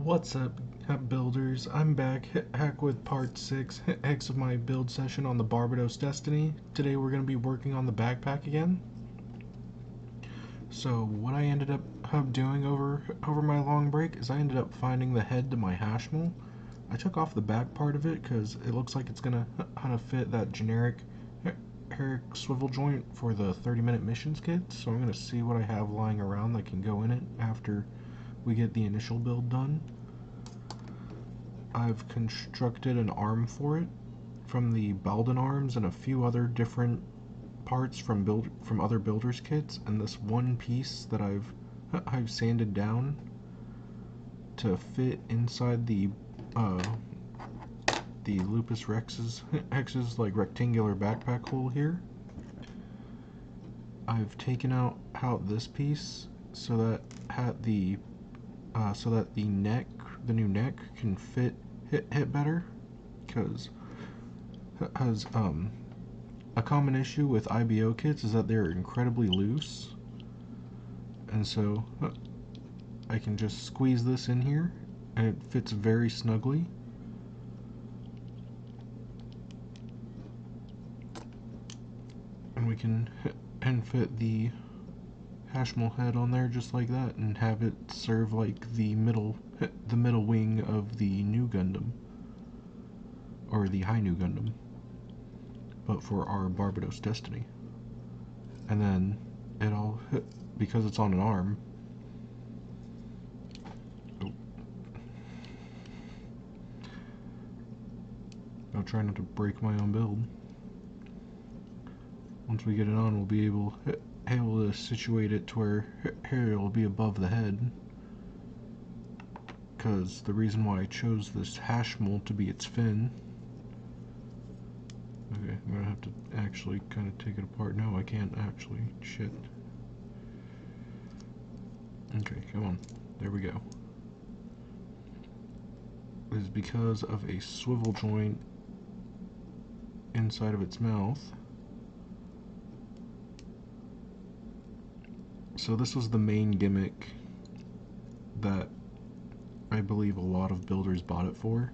What's up, builders? I'm back, hack with part 6 X of my build session on the Barbados Destiny. Today we're going to be working on the backpack again. So what I ended up doing over my long break is I ended up finding the head to my Hashmal. I took off the back part of it because it looks like it's going to kind of fit that generic Herrick swivel joint for the 30-minute missions kit. So I'm going to see what I have lying around that can go in it after we get the initial build done. I've constructed an arm for it from the Belden arms and a few other different parts from other builders kits, and this one piece that I've sanded down to fit inside the Lupus X's like rectangular backpack hole here. I've taken out this piece so that the new neck can hit better, because a common issue with IBO kits is that they're incredibly loose, and so I can just squeeze this in here and it fits very snugly. And we can fit the Hashmal head on there just like that and have it serve like the middle wing of the new Gundam, or the High New Gundam, but for our Barbados Destiny. And then because it's on an arm. I'll try not to break my own build. Once we get it on, we'll be able to situate it to where here it'll be above the head. Because the reason why I chose this Hashmal to be its fin. Okay, I'm gonna have to actually kind of take it apart. No, I can't actually. Shit. Okay, come on. There we go. It is because of a swivel joint inside of its mouth. So this was the main gimmick that I believe a lot of builders bought it for.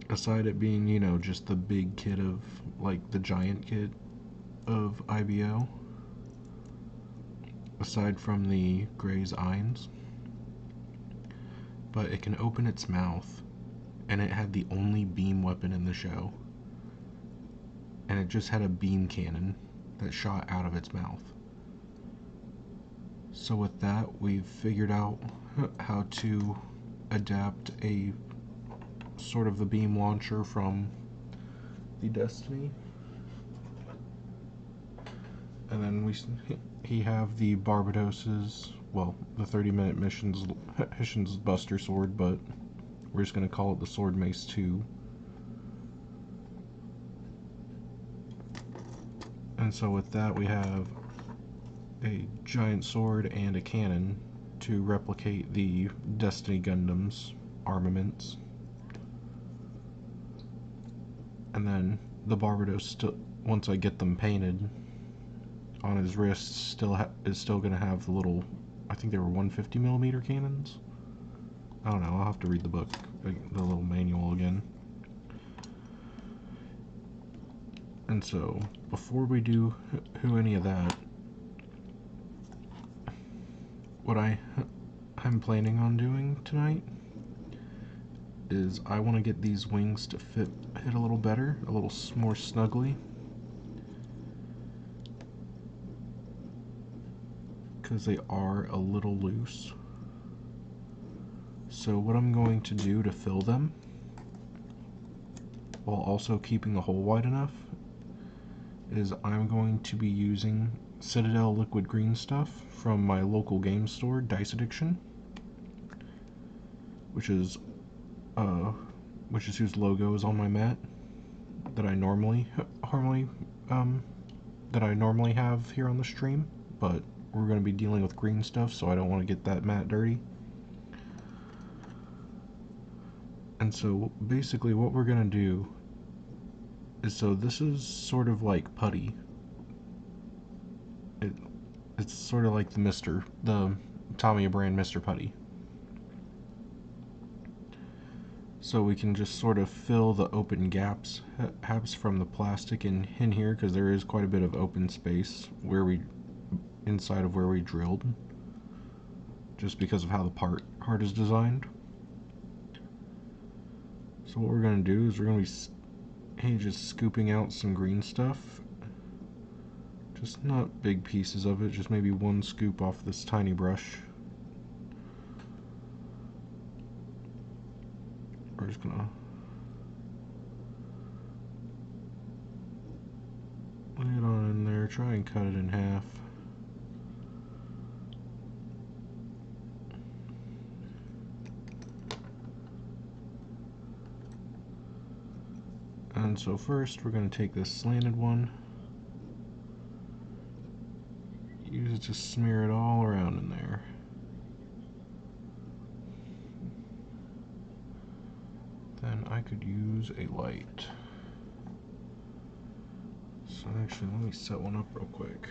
Aside it being, you know, just the big kit of, like, the giant kit of IBO. Aside from the Gray's Eins. But it can open its mouth, and it had the only beam weapon in the show. And it just had a beam cannon that shot out of its mouth. So with that, we've figured out how to adapt a sort of the beam launcher from the Destiny. And then he have the Barbados's, well, the 30-minute missions Buster Sword, but we're just going to call it the Sword Mace 2. And so with that, we have a giant sword and a cannon to replicate the Destiny Gundam's armaments. And then the Barbados, once I get them painted on his wrists, is still going to have the little, I think they were 150mm cannons. I don't know, I'll have to read the book, the little manual again. And so, before we do any of that, what I'm planning on doing tonight is I want to get these wings to hit a little better, a little more snugly, because they are a little loose. So what I'm going to do to fill them, while also keeping the hole wide enough, is I'm going to be using Citadel liquid green stuff from my local game store, Dice Addiction, which is whose logo is on my mat that I normally have here on the stream, but we're going to be dealing with green stuff, so I don't want to get that mat dirty. And so basically what we're going to do is, so this is sort of like putty. It's sort of like the Tommy brand Mr. Putty. so we can just sort of fill the open gaps from the plastic in here, because there is quite a bit of open space inside of where we drilled, just because of how the part is designed. So what we're going to do is we're going to be just scooping out some green stuff, just not big pieces of it, just maybe one scoop off this tiny brush. We're just gonna lay it on in there, try and cut it in half. And so first we're going to take this slanted one, use it to smear it all around in there. Then I could use a light. So actually, let me set one up real quick.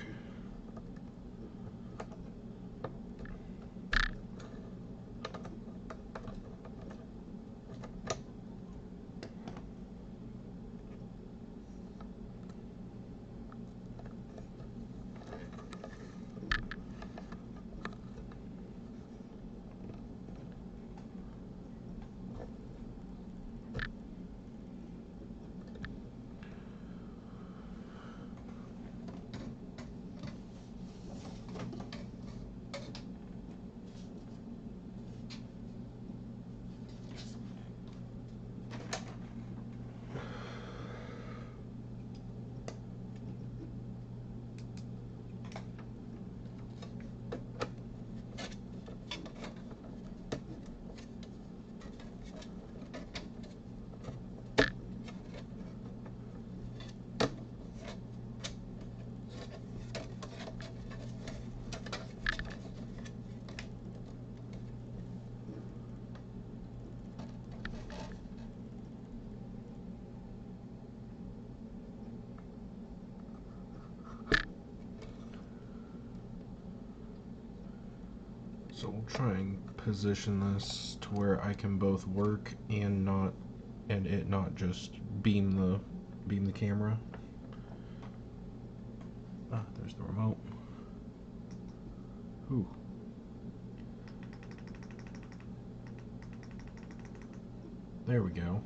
So we'll try and position this to where I can both work and it not just beam the camera. Ah, there's the remote. Ooh. There we go.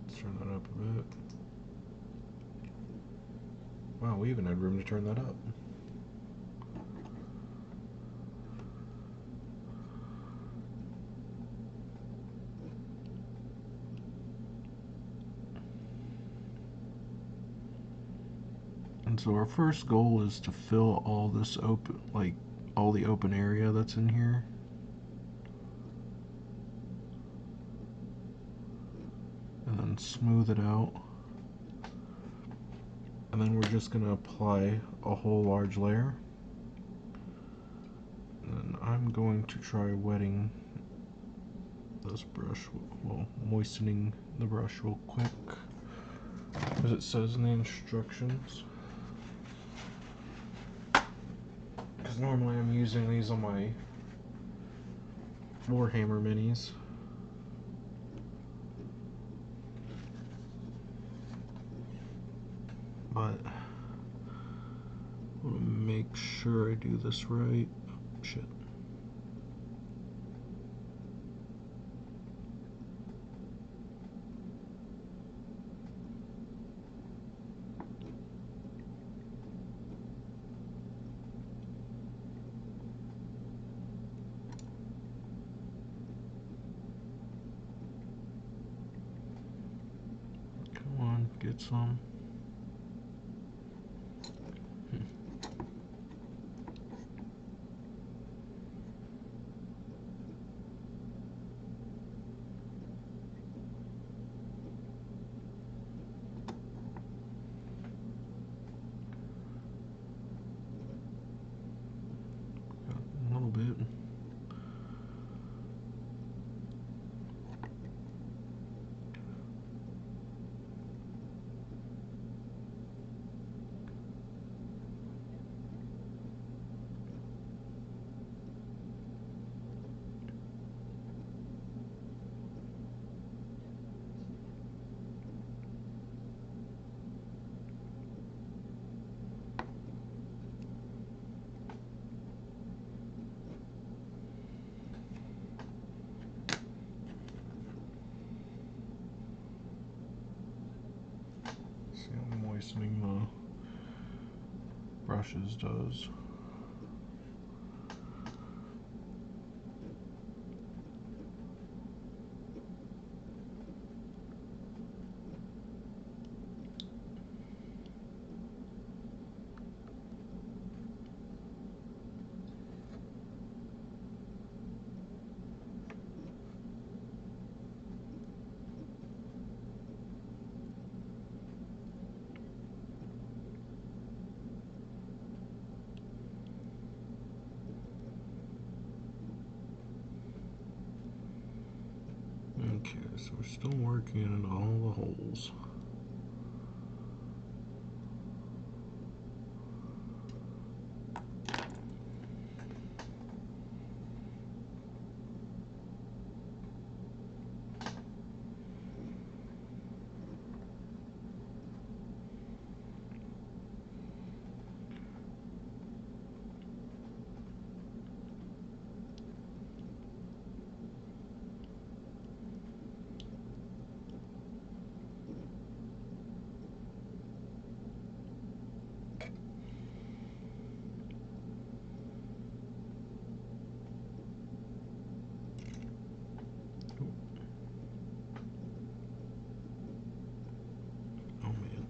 Let's turn that up a bit. Wow, we even had room to turn that up. And so our first goal is to fill all this open, like all the open area that's in here. And then smooth it out. And then we're just gonna apply a whole large layer. And then I'm going to try wetting this brush, well, moistening the brush real quick, as it says in the instructions. Because normally I'm using these on my Warhammer minis. But I want to make sure I do this right. Oh, shit. Come on, get some. A little bit. brushes does. Okay, so we're still working in all the holes. Oh man.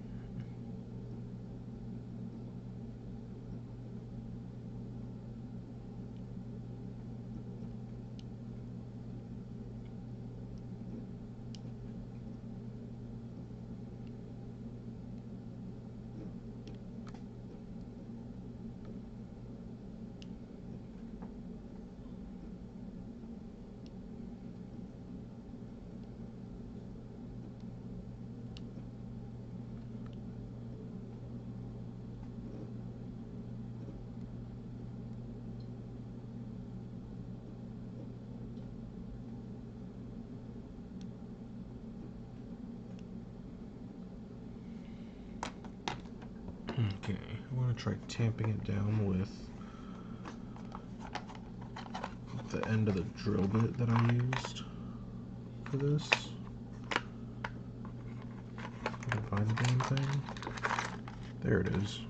Okay, I'm going to try tamping it down with the end of the drill bit that I used for this. I can find the damn thing. There it is.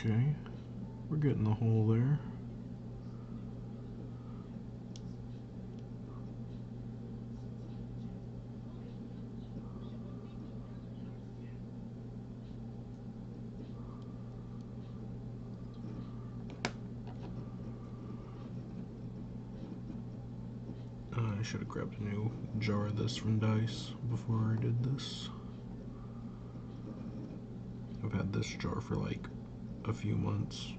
Okay, we're getting the hole there. I should have grabbed a new jar of this from Dice before I did this. I've had this jar for like a few months.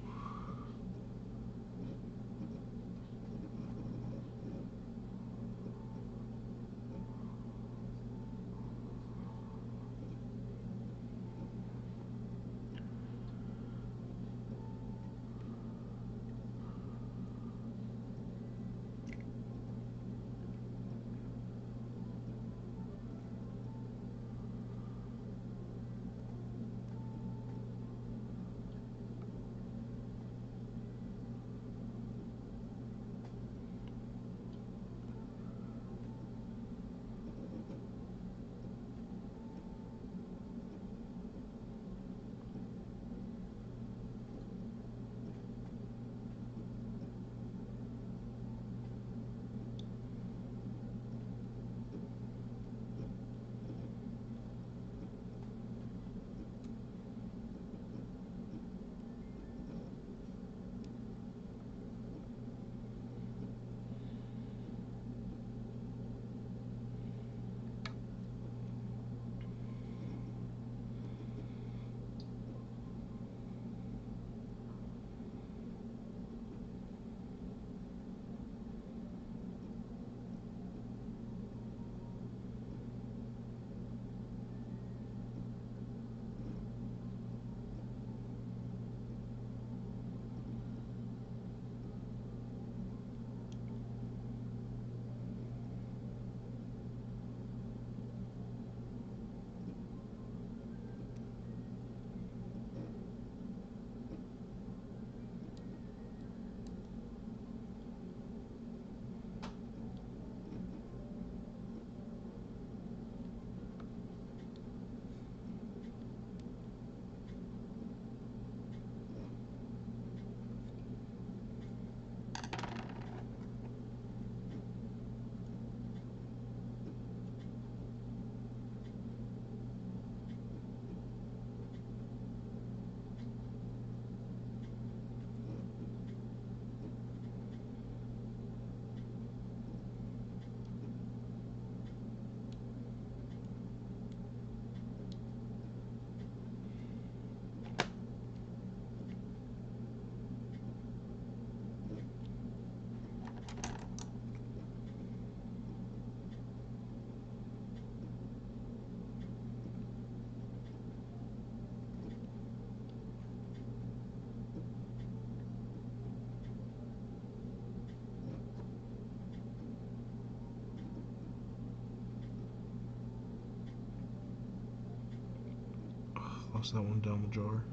Lost that one down the jar.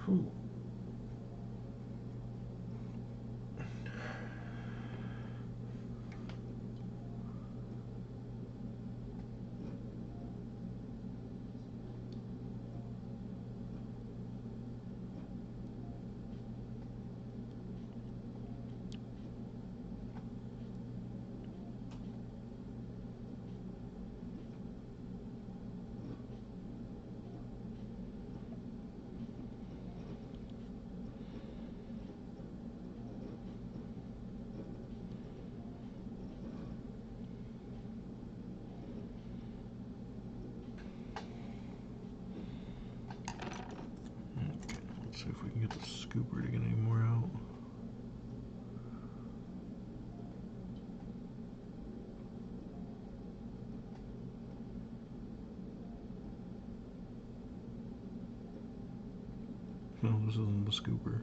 Whew. Let's see if we can get the scooper to get any more out. No, this isn't the scooper.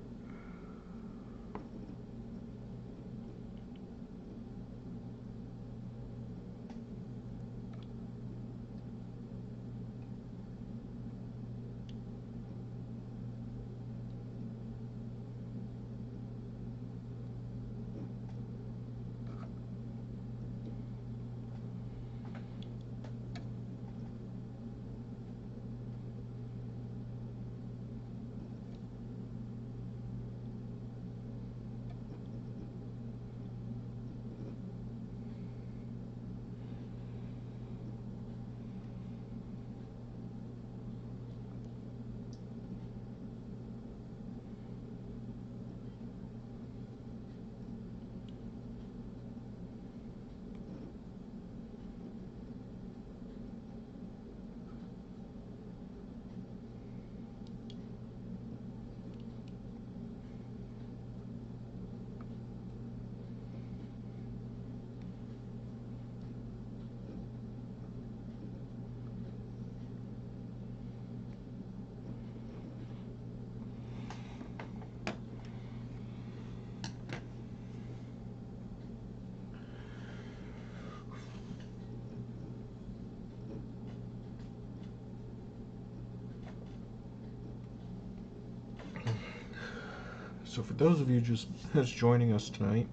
So for those of you just joining us tonight,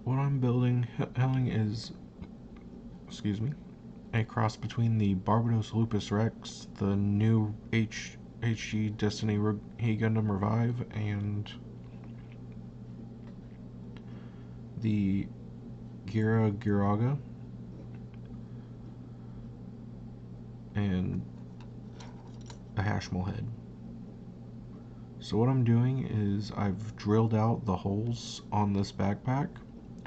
what I'm building is, excuse me, a cross between the Barbados Lupus Rex, the new HG Destiny Hey Gundam Revive, and the Gira Giraga, and a Hashmal head. So what I'm doing is I've drilled out the holes on this backpack.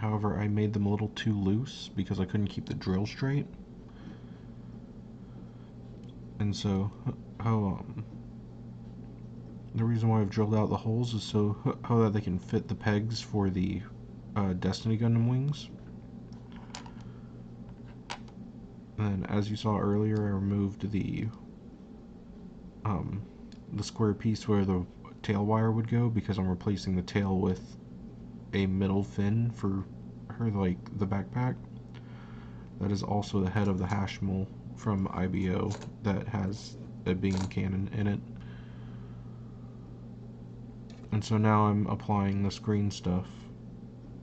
However, I made them a little too loose because I couldn't keep the drill straight. And so the reason why I've drilled out the holes is so how that they can fit the pegs for the Destiny Gundam wings. And then, as you saw earlier, I removed the square piece where the tail wire would go because I'm replacing the tail with a middle fin for her, like the backpack. That is also the head of the Hashmal from IBO that has a beam cannon in it. And so now I'm applying this green stuff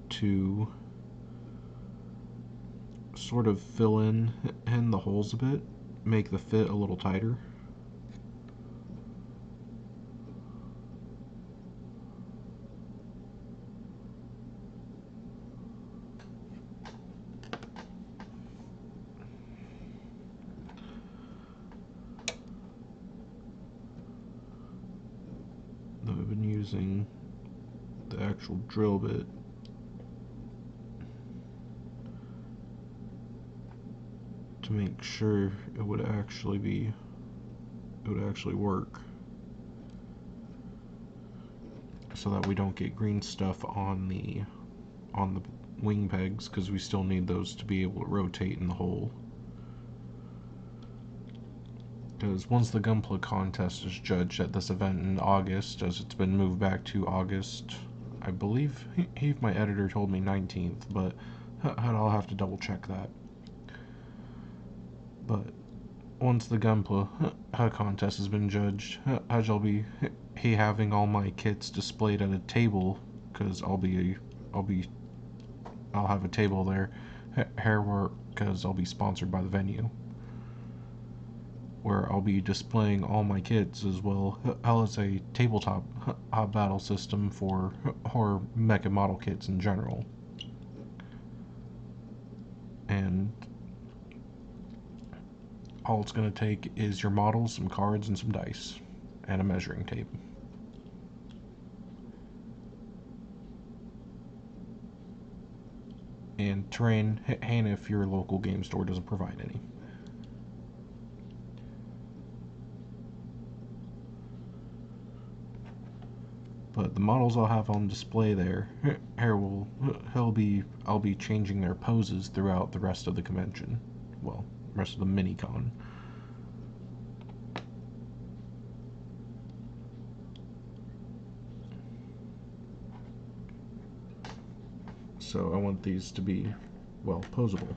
to sort of fill in the holes a bit, make the fit a little tighter. I've been using the actual drill bit to make sure it would actually work, so that we don't get green stuff on the wing pegs, because we still need those to be able to rotate in the hole. Because once the Gunpla contest is judged at this event in August, as it's been moved back to August, I believe my editor told me 19th, but I'll have to double check that. But once the gunpla contest has been judged, I shall be having all my kits displayed at a table, because I'll be, I'll have a table there, here because I'll be sponsored by the venue, where I'll be displaying all my kits as well as a tabletop battle system for horror mecha model kits in general. And all it's going to take is your models, some cards, and some dice, and a measuring tape. And terrain, and if your local game store doesn't provide any. But the models I'll have on display there, I'll be changing their poses throughout the rest of the convention. Well, rest of the mini-con. So I want these to be, well, posable.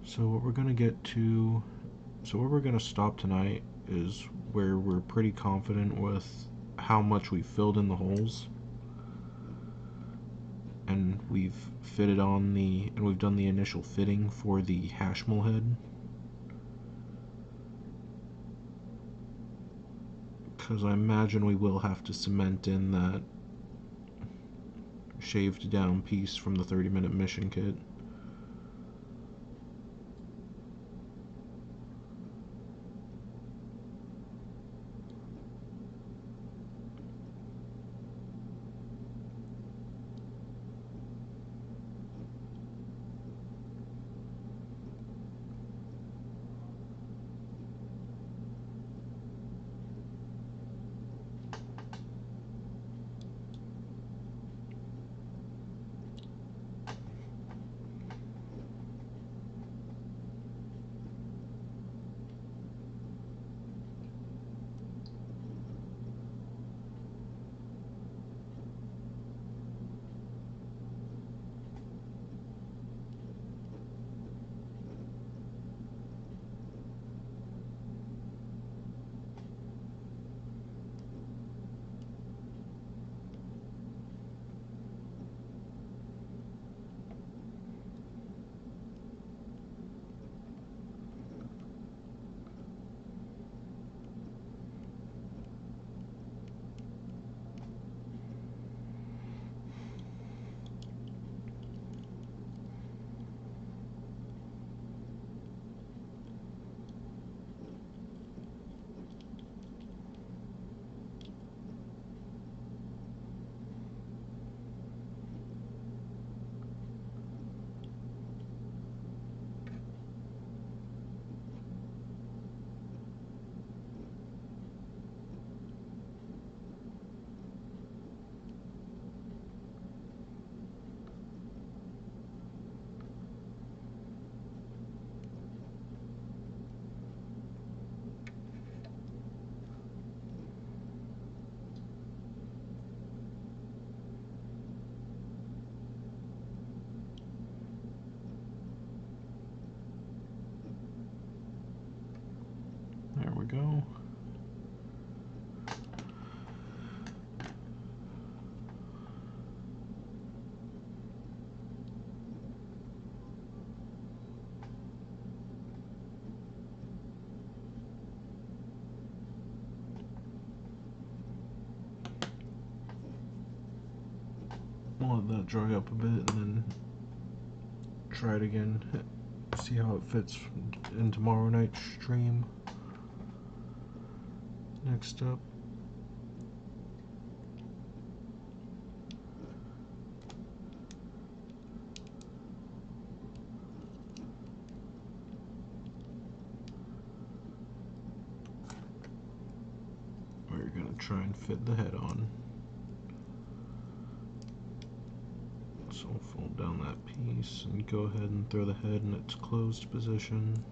So what we're gonna get to, so where we're gonna stop tonight is where we're pretty confident with how much we filled in the holes, and we've done the initial fitting for the Hashmal head, because I imagine we will have to cement in that shaved down piece from the 30-minute mission kit. There we go. I'll let that dry up a bit and then try it again. See how it fits in tomorrow night's stream. Next up, we're gonna try and fit the head on. So we'll fold down that piece and go ahead and throw the head in its closed position.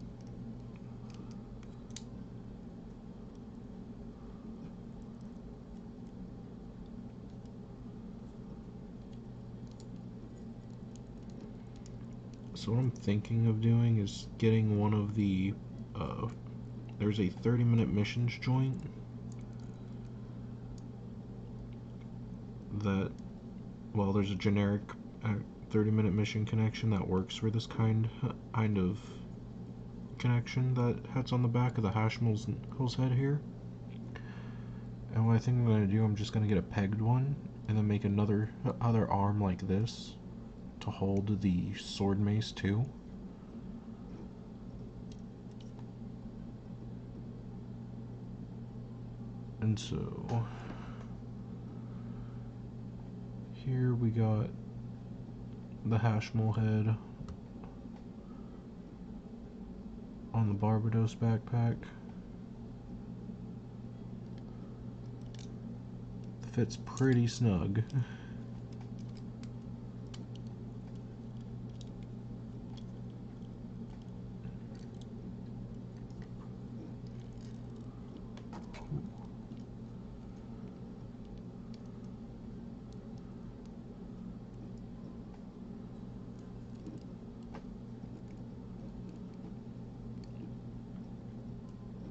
So what I'm thinking of doing is getting one of the, there's a 30-minute missions joint that, well, there's a generic 30-minute mission connection that works for this kind of connection that heads on the back of the Hashmal's head here. And what I think I'm going to do, I'm just going to get a pegged one and then make another other arm like this to hold the sword mace too. And so here we got the Hashmal head on the Barbados backpack. Fits pretty snug.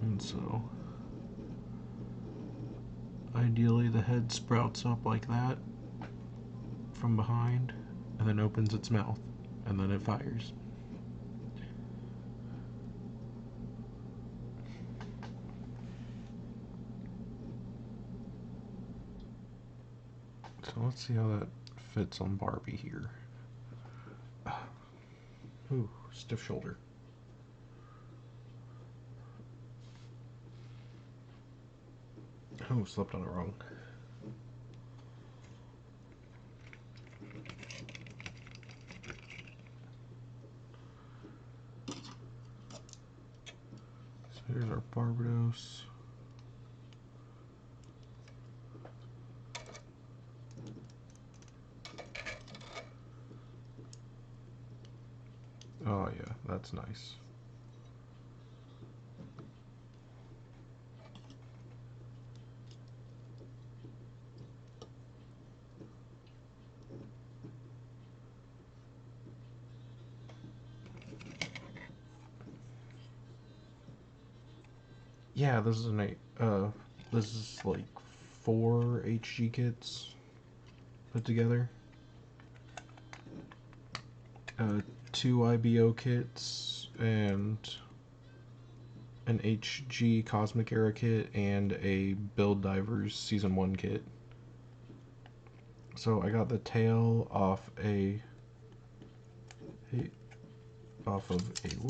And so ideally the head sprouts up like that from behind and then opens its mouth and then it fires. So let's see how that fits on Barbie here. Ooh, stiff shoulder. Oh, slept on it wrong. So here's our Barbados. Oh yeah, that's nice. Yeah, this is this is like 4 HG kits put together. 2 IBO kits and an HG Cosmic Era kit and a Build Divers Season 1 kit. So I got the tail off of a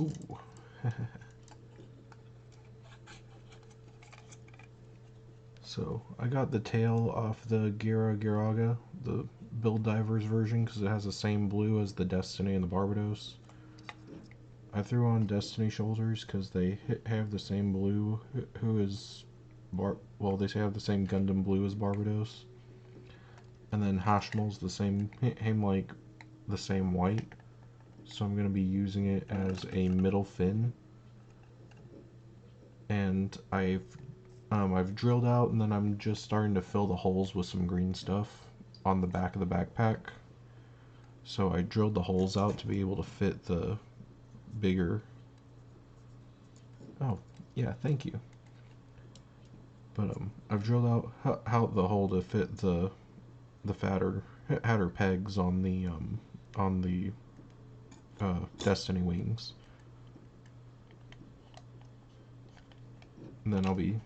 ooh. So I got the tail off the Giraga, the Build Divers version, because it has the same blue as the Destiny and the Barbados. I threw on Destiny shoulders because they have the same blue, well, they have the same Gundam blue as Barbados. And then Hashmal's the same, like the same white. So I'm going to be using it as a middle fin. And I've drilled out, and then I'm just starting to fill the holes with some green stuff on the back of the backpack. So I drilled the holes out to be able to fit the bigger... Oh, yeah, thank you. But I've drilled out the hole to fit the fatter pegs on the Destiny wings. And then I'll be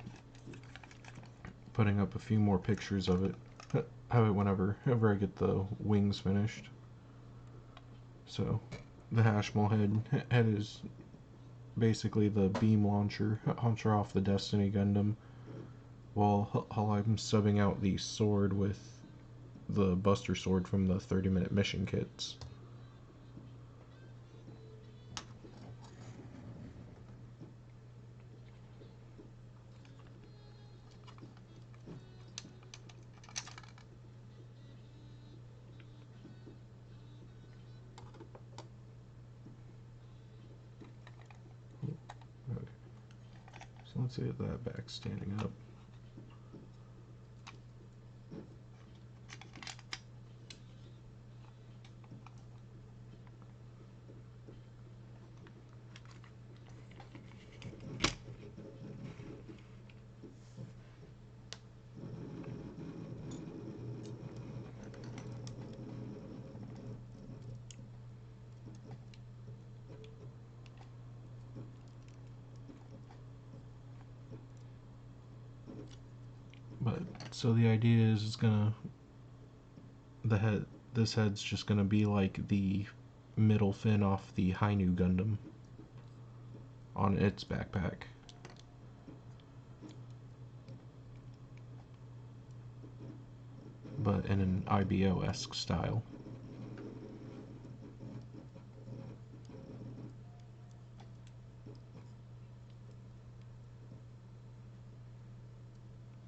putting up a few more pictures of it whenever I get the wings finished. So the Hashmal head is basically the beam launcher off the Destiny Gundam, while I'm subbing out the sword with the Buster Sword from the 30-minute mission kits. let's get that back standing up. But so the idea is it's gonna this head's just gonna be like the middle fin off the Hainu Gundam on its backpack. But in an IBO-esque style.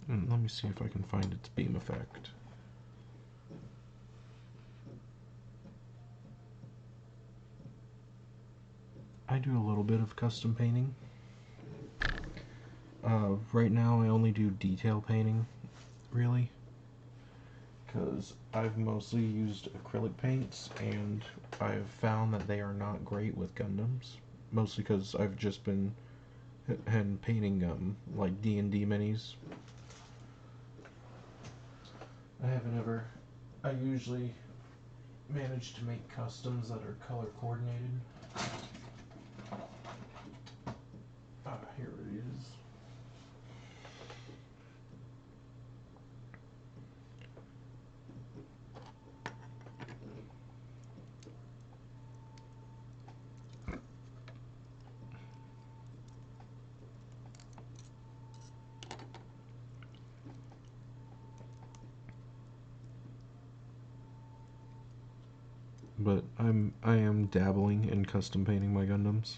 And let me see if I can find its beam effect. I do a little bit of custom painting. Right now I only do detail painting, really, because I've mostly used acrylic paints and I've found that they are not great with Gundams, mostly because I've just been painting like D&D minis. I usually manage to make customs that are color coordinated. Here it is. But I am dabbling in custom painting my Gundams.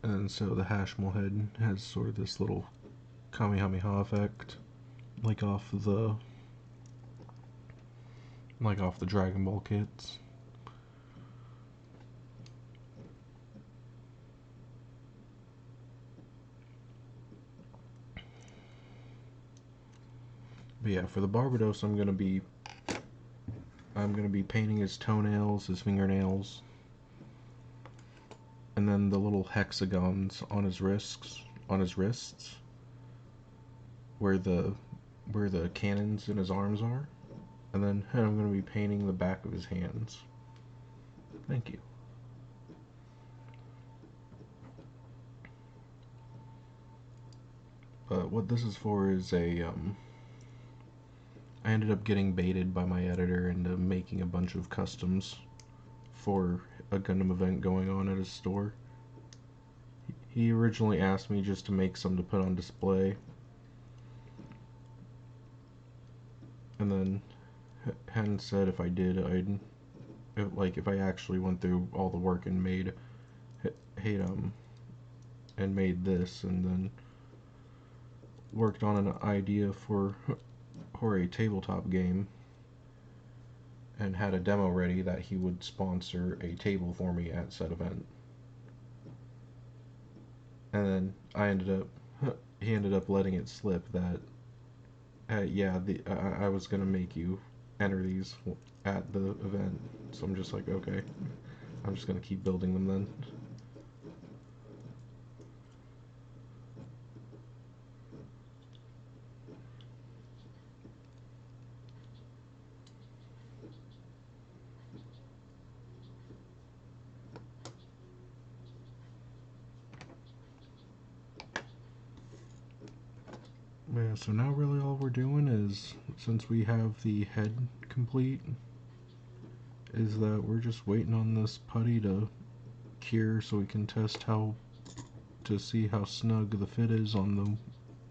And so the Hashmal head has sort of this little Kamehameha effect, like off the Dragon Ball kits. But yeah, for the Barbados, I'm gonna be painting his toenails, his fingernails, and then the little hexagons on his wrists, where the cannons in his arms are, and then I'm gonna be painting the back of his hands. Thank you. But what this is for is I ended up getting baited by my editor into making a bunch of customs for a Gundam event going on at his store. He originally asked me just to make some to put on display, and then Hen said if I did, if I actually went through all the work and made this, and then worked on an idea for a tabletop game and had a demo ready, that he would sponsor a table for me at said event. And then he ended up letting it slip that I was gonna make you enter these at the event. So I'm just like, okay, I'm just gonna keep building them then. Yeah, so now really all we're doing is, since we have the head complete, is that we're just waiting on this putty to cure so we can test to see how snug the fit is on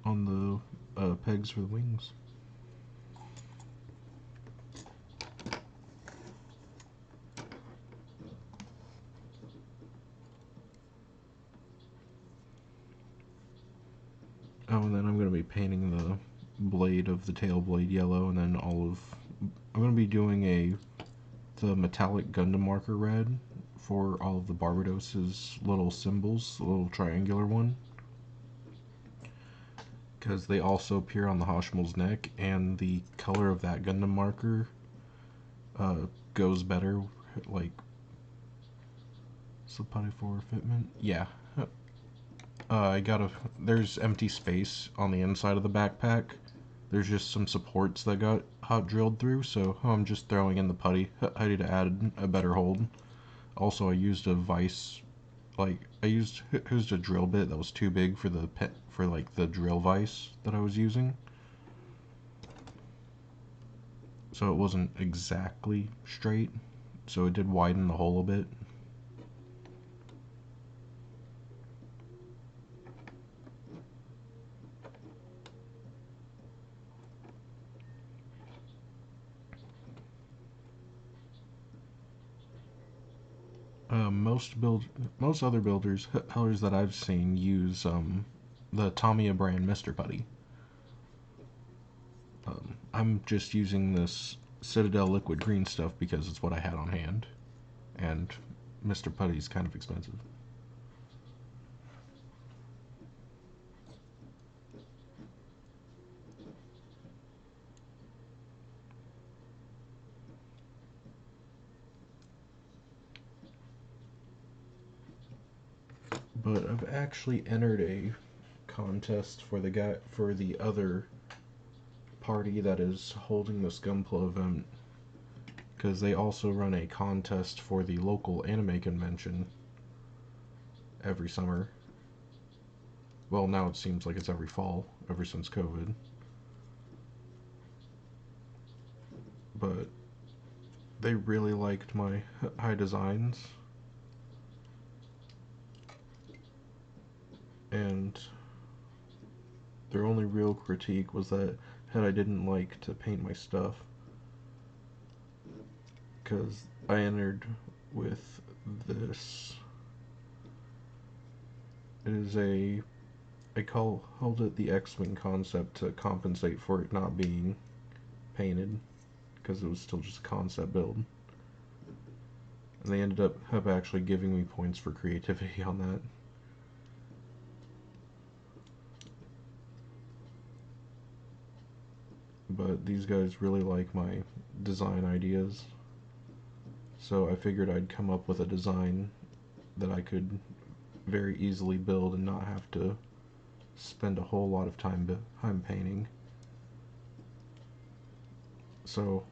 the pegs for the wings. Oh, and then I'm going to be painting the blade of the tail blade yellow, and then I'm going to be doing the metallic Gundam marker red for all of the Barbados's little symbols, the little triangular one, because they also appear on the Hashmal's neck, and the color of that Gundam marker goes better, like, Slipati for fitment. Yeah. There's empty space on the inside of the backpack. There's just some supports that got hot drilled through, so I'm just throwing in the putty to add a better hold. Also, I used a drill bit that was too big for the drill vise that I was using, so it wasn't exactly straight, so it did widen the hole a bit. Most other builders that I've seen use the Tamiya brand Mr. Putty. I'm just using this Citadel liquid green stuff because it's what I had on hand, and Mr. Putty's kind of expensive. But I've actually entered a contest for the other party that is holding this Gunpla event, because they also run a contest for the local anime convention every summer. Well, now it seems like it's every fall, ever since COVID. But they really liked my high designs, and their only real critique was that I didn't like to paint my stuff, because I entered with this. It is I called it the X-Wing concept to compensate for it not being painted, because it was still just a concept build. And they ended up actually giving me points for creativity on that. But these guys really like my design ideas, so I figured I'd come up with a design that I could very easily build and not have to spend a whole lot of time painting. So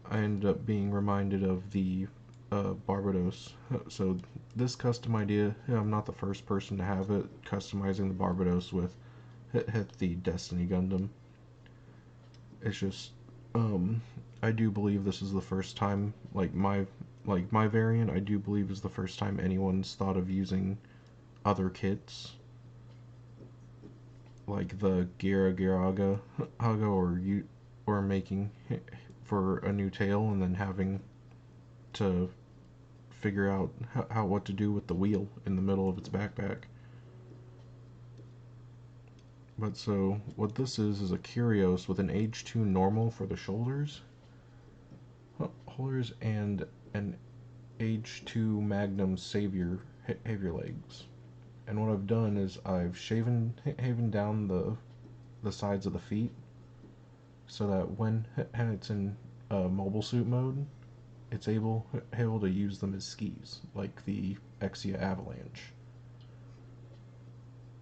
I ended up being reminded of the Barbados. So this custom idea, I'm not the first person to have it, customizing the Barbados with hit the Destiny Gundam. It's just, I do believe this is the first time, like my variant, I do believe is the first time anyone's thought of using other kits, like the Giraga or making for a new tail and then having to figure out what to do with the wheel in the middle of its backpack. But so what this is a Curios with an age 2 normal for the shoulders, and an age 2 Magnum Savior legs. And what I've done is I've shaven down the sides of the feet, so that when it's in mobile suit mode, it's able to use them as skis, like the Exia Avalanche.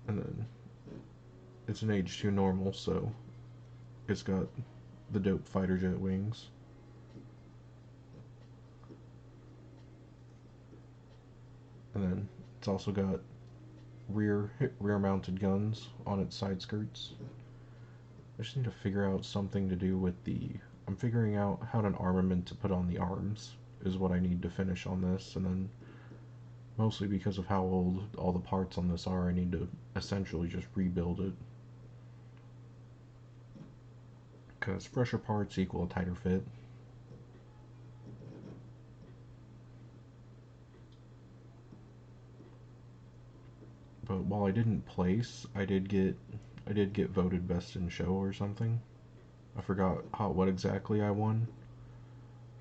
And then it's an age 2 normal, so it's got the dope fighter jet wings. And then it's also got rear mounted guns on its side skirts. I just need to figure out something to do with I'm figuring out how an armament to put on the arms is what I need to finish on this, and then mostly because of how old all the parts on this are, I need to essentially just rebuild it. Because fresher parts equal a tighter fit. But while I didn't place, I did get voted best in show or something. I forgot what exactly I won,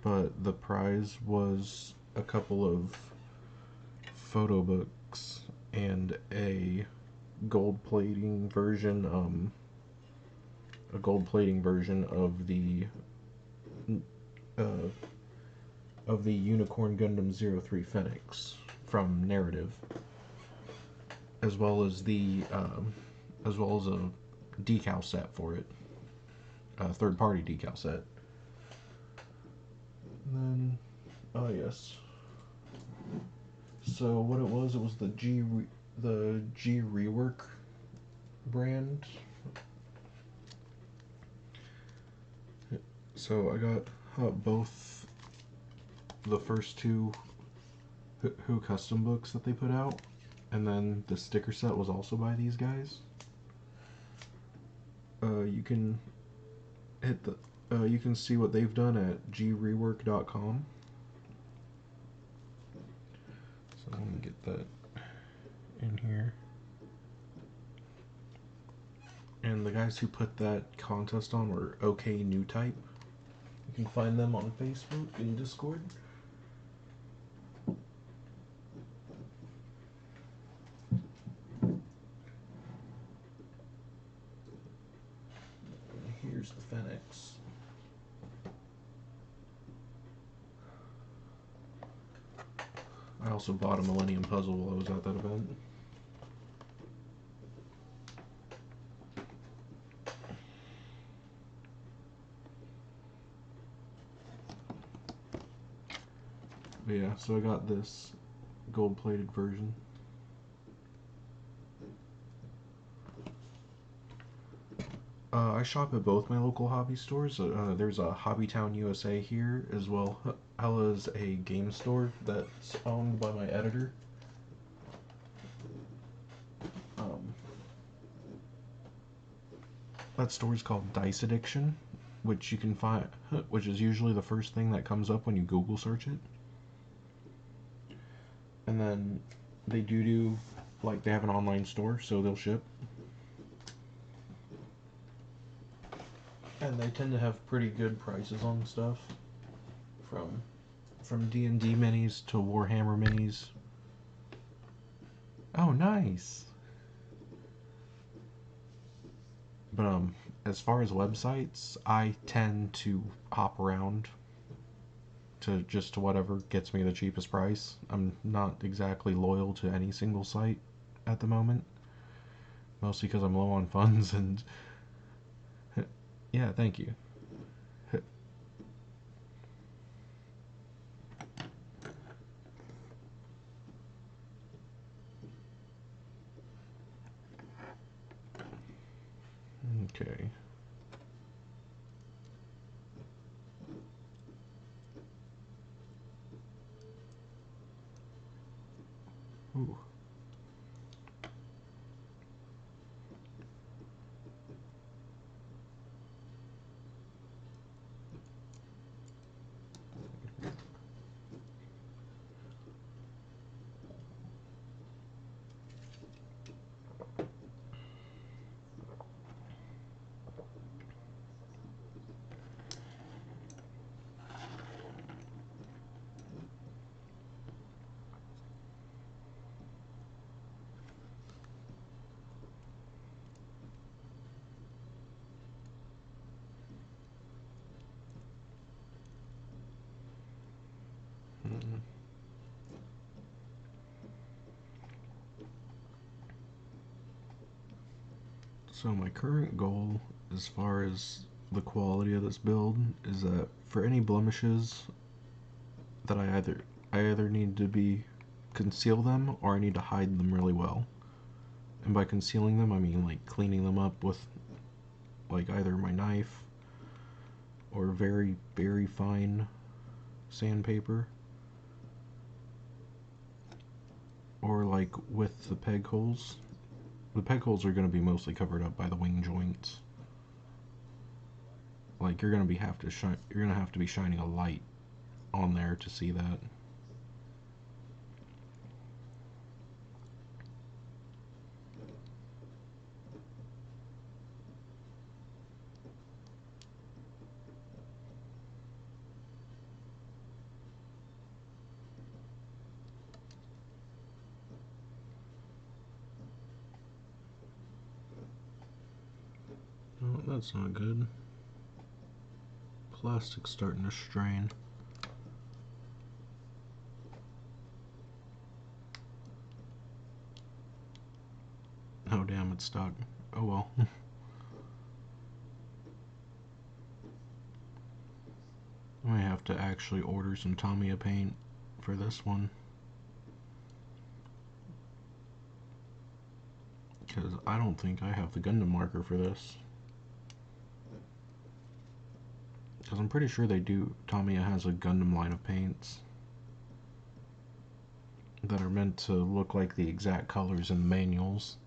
but the prize was a couple of photo books and a gold plating version uh, of the Unicorn Gundam 03 Phoenix from Narrative, as well as a decal set for it, a third-party decal set. And then, oh yes. So what it was the G Rework brand. So I got both the first two Who custom books that they put out, and then the sticker set was also by these guys. You can hit the you can see what they've done at grework.com. So let me get that in here. And the guys who put that contest on were OK New Type. You can find them on Facebook and Discord. Here's the Phoenix. I also bought a Millennium Puzzle while I was at that event. But yeah, so I got this gold-plated version. I shop at both my local hobby stores. There's a Hobbytown USA here, as well as a game store that's owned by my editor. That store is called Dice Addiction, which you can find, which is usually the first thing that comes up when you Google search it. And then they like, they have an online store, so they'll ship. And they tend to have pretty good prices on stuff, from D&D minis to Warhammer minis. Oh, nice. But as far as websites, I tend to hop around to whatever gets me the cheapest price. I'm not exactly loyal to any single site at the moment, mostly because I'm low on funds. And yeah, thank you. Okay. Ooh. So my current goal, as far as the quality of this build, is that for any blemishes that I either need to conceal them, or I need to hide them really well. And by concealing them, I mean like cleaning them up with like either my knife or very, very fine sandpaper, or like with the peg holes. The peg holes are going to be mostly covered up by the wing joints. Like you're going to have to be shining a light on there to see that. that's not good. Plastic's starting to strain. Oh damn, it's stuck. Oh well. I might have to actually order some Tamiya paint for this one, because I don't think I have the Gundam marker for this. Because I'm pretty sure they do. Tamiya has a Gundam line of paints that are meant to look like the exact colors in the manuals.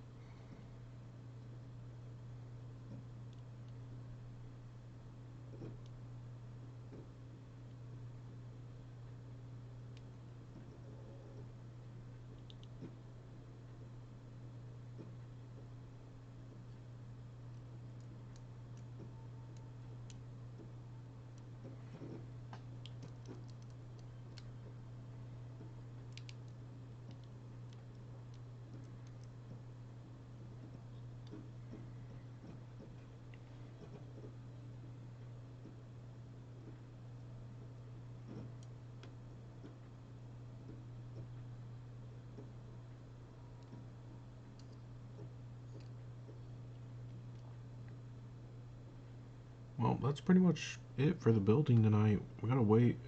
Well, that's pretty much it for the building tonight. We gotta wait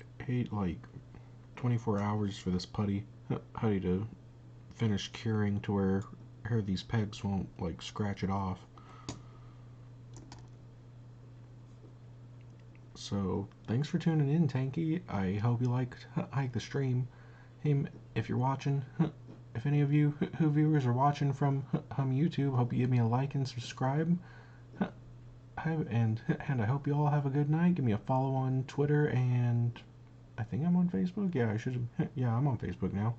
like 24 hours for this putty to finish curing to where these pegs won't like scratch it off. So thanks for tuning in, Tanky. I hope you liked the stream. Hey, if you're watching, if any of you who viewers are watching from YouTube, hope you give me a like and subscribe. And I hope you all have a good night. Give me a follow on Twitter, and I think I'm on Facebook. Yeah, I should. Yeah, I'm on Facebook now.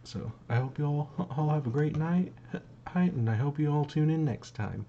So I hope you all have a great night, and I hope you all tune in next time.